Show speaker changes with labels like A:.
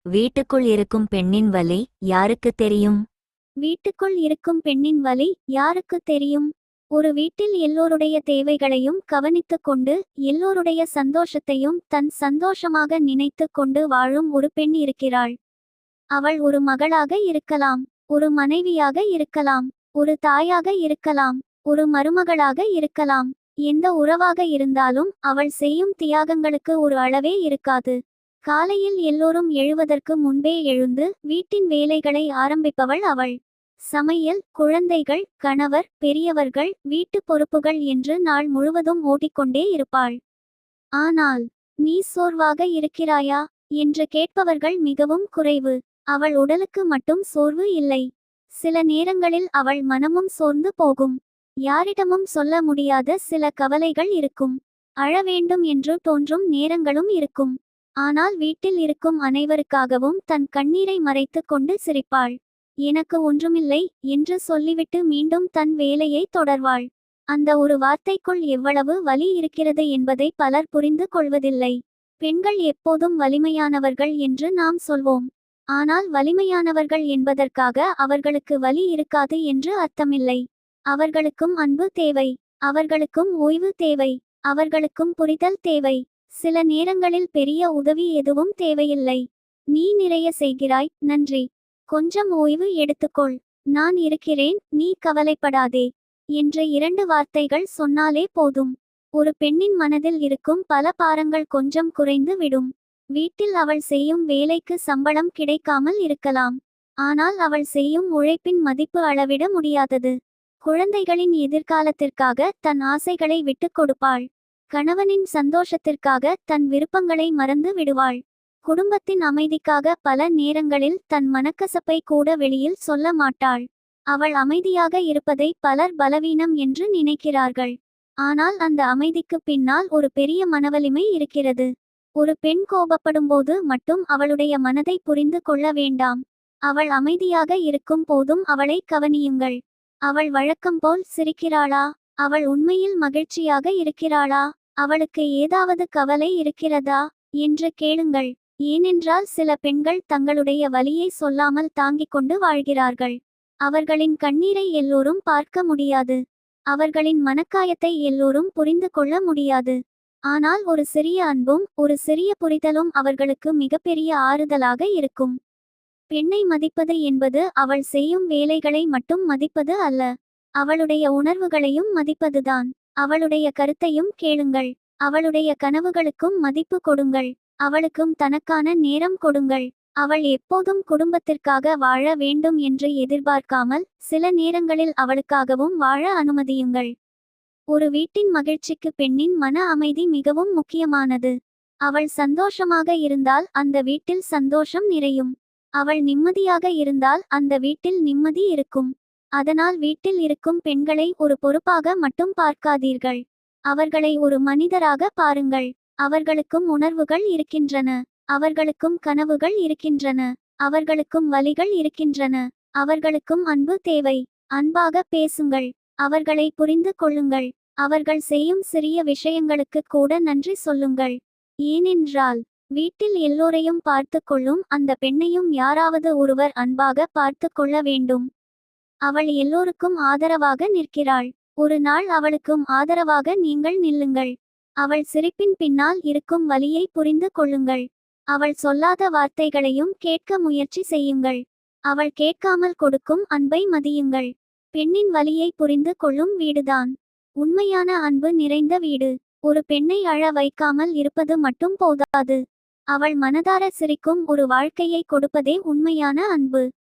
A: வீட்டுக்குள் இருக்கும் பெண்ணின் வலி யாருக்கு தெரியும்?
B: வீட்டுக்குள் இருக்கும் பெண்ணின் வலி யாருக்கு தெரியும்? ஒரு வீட்டில் எல்லோருடைய தேவைகளையும் கவனித்துக் கொண்டு எல்லோருடைய சந்தோஷத்தையும் தன் சந்தோஷமாக நினைத்து கொண்டு வாழும் ஒரு பெண் இருக்கிறாள். அவள் ஒரு மகளாக இருக்கலாம், ஒரு மனைவியாக இருக்கலாம், ஒரு தாயாக இருக்கலாம், ஒரு மருமகளாக இருக்கலாம். எந்த உறவாக இருந்தாலும் அவள் செய்யும் தியாகங்களுக்கு ஒரு அளவே இருக்காது. காலையில் எல்லோரும் எழுவதற்கு முன்பே எழுந்து வீட்டின் வேலைகளை ஆரம்பிப்பவள் அவள். சமையல், குழந்தைகள், கணவர், பெரியவர்கள், வீட்டு பொறுப்புகள் என்று நாள் முழுவதும் ஓடிக்கொண்டே இருப்பாள். ஆனால் நீ சோர்வாக இருக்கிறாயா என்று கேட்பவர்கள் மிகவும் குறைவு. அவள் உடலுக்கு மட்டும் சோர்வு இல்லை, சில நேரங்களில் அவள் மனமும் சோர்ந்து போகும். யாரிடமும் சொல்ல முடியாத சில கவலைகள் இருக்கும். அழ வேண்டும் என்று தோன்றும் நேரங்களும் இருக்கும். ஆனால் வீட்டில் இருக்கும் அனைவருக்காகவும் தன் கண்ணீரை மறைத்து கொண்டு சிரிப்பாள். எனக்கு ஒன்றுமில்லை என்று சொல்லிவிட்டு மீண்டும் தன் வேலையை தொடர்வாள். அந்த ஒரு வார்த்தைக்குள் எவ்வளவு வலி இருக்கிறது என்பதை பலர் புரிந்து கொள்வதில்லை. பெண்கள் எப்போதும் வலிமையானவர்கள் என்று நாம் சொல்வோம். ஆனால் வலிமையானவர்கள் என்பதற்காக அவர்களுக்கு வலி இருக்காது என்று அர்த்தமில்லை. அவர்களுக்கும் அன்பு தேவை, அவர்களுக்கும் ஓய்வு தேவை, அவர்களுக்கும் புரிதல் தேவை. சில நேரங்களில் பெரிய உதவி எதுவும் தேவையில்லை. நீ நிறைய செய்கிறாய், நன்றி. கொஞ்சம் ஓய்வு எடுத்துக்கொள், நான் இருக்கிறேன், நீ கவலைப்படாதே என்ற 2 வார்த்தைகள் சொன்னாலே போதும். ஒரு பெண்ணின் மனதில் இருக்கும் பல பாரங்கள் கொஞ்சம் குறைந்து விடும். வீட்டில் அவள் செய்யும் வேலைக்கு சம்பளம் கிடைக்காமல் இருக்கலாம், ஆனால் அவள் செய்யும் உழைப்பின் மதிப்பு அளவிட முடியாதது. குழந்தைகளின் எதிர்காலத்திற்காக தன் ஆசைகளை விட்டுக் கொடுப்பாள். கணவனின் சந்தோஷத்திற்காக தன் விருப்பங்களை மறந்து விடுவாள். குடும்பத்தின் அமைதிக்காக பல நேரங்களில் தன் மனக்கசப்பை கூட வெளியில் சொல்ல மாட்டாள். அவள் அமைதியாக இருப்பதை பலர் பலவீனம் என்று நினைக்கிறார்கள். ஆனால் அந்த அமைதிக்கு பின்னால் ஒரு பெரிய மனவலிமை இருக்கிறது. ஒரு பெண் கோபப்படும்போது மட்டும் அவளுடைய மனதை புரிந்து கொள்ள வேண்டாம். அவள் அமைதியாக இருக்கும் போதும் அவளை கவனியுங்கள். அவள் வழக்கம் போல் சிரிக்கிறாளா? அவள் உண்மையில் மகிழ்ச்சியாக இருக்கிறாளா? அவளுக்கு ஏதாவது கவலை இருக்கிறதா என்று கேளுங்கள். ஏனென்றால் சில பெண்கள் தங்களுடைய வலியை சொல்லாமல் தாங்கிக் கொண்டு வாழ்கிறார்கள். அவர்களின் கண்ணீரை எல்லோரும் பார்க்க முடியாது, அவர்களின் மனக்காயத்தை எல்லோரும் புரிந்து கொள்ள முடியாது. ஆனால் ஒரு சிறிய அன்பும் ஒரு சிறிய புரிதலும் அவர்களுக்கு மிகப்பெரிய ஆறுதலாக இருக்கும். பெண்ணை மதிப்பது என்பது அவள் செய்யும் வேலைகளை மட்டும் மதிப்பது அல்ல, அவளுடைய உணர்வுகளையும் மதிப்பதுதான். அவளுடைய கருத்தையும் கேளுங்கள், அவளுடைய கனவுகளுக்கும் மதிப்பு கொடுங்கள், அவளுக்கும் தனக்கான நேரம் கொடுங்கள். அவள் எப்போதும் குடும்பத்திற்காக வாழ வேண்டும் என்று எதிர்பார்க்காமல் சில நேரங்களில் அவளுக்காகவும் வாழ அனுமதியுங்கள். ஒரு வீட்டின் மகிழ்ச்சிக்கு பெண்ணின் மன அமைதி மிகவும் முக்கியமானது. அவள் சந்தோஷமாக இருந்தால் அந்த வீட்டில் சந்தோஷம் நிறையும். அவள் நிம்மதியாக இருந்தால் அந்த வீட்டில் நிம்மதி இருக்கும். அதனால் வீட்டில் இருக்கும் பெண்களை ஒரு பொறுப்பாக மட்டும் பார்க்காதீர்கள். அவர்களை ஒரு மனிதராக பாருங்கள். அவர்களுக்கும் உணர்வுகள் இருக்கின்றன, அவர்களுக்கும் கனவுகள் இருக்கின்றன, அவர்களுக்கும் வலிகள் இருக்கின்றன, அவர்களுக்கும் அன்பு தேவை. அன்பாக பேசுங்கள், அவர்களை புரிந்து கொள்ளுங்கள், அவர்கள் செய்யும் சிறிய விஷயங்களுக்கு கூட நன்றி சொல்லுங்கள். ஏனென்றால் வீட்டில் எல்லோரையும் பார்த்து கொள்ளும் அந்த பெண்ணையும் யாராவது ஒருவர் அன்பாக பார்த்து கொள்ள வேண்டும். அவள் எல்லோருக்கும் ஆதரவாக நிற்கிறாள். ஒரு நாள் அவளுக்கும் ஆதரவாக நீங்கள் நில்லுங்கள். அவள் சிரிப்பின் பின்னால் இருக்கும் வலியை புரிந்து கொள்ளுங்கள். அவள் சொல்லாத வார்த்தைகளையும் கேட்க முயற்சி செய்யுங்கள். அவள் கேட்காமல் கொடுக்கும் அன்பை மதியுங்கள். பெண்ணின் வலியை புரிந்து கொள்ளும் வீடுதான் உண்மையான அன்பு நிறைந்த வீடு. ஒரு பெண்ணை அழ வைக்காமல் இருப்பது மட்டும் போதாது, அவள் மனதார சிரிக்கும் ஒரு வாழ்க்கையை கொடுப்பதே உண்மையான அன்பு.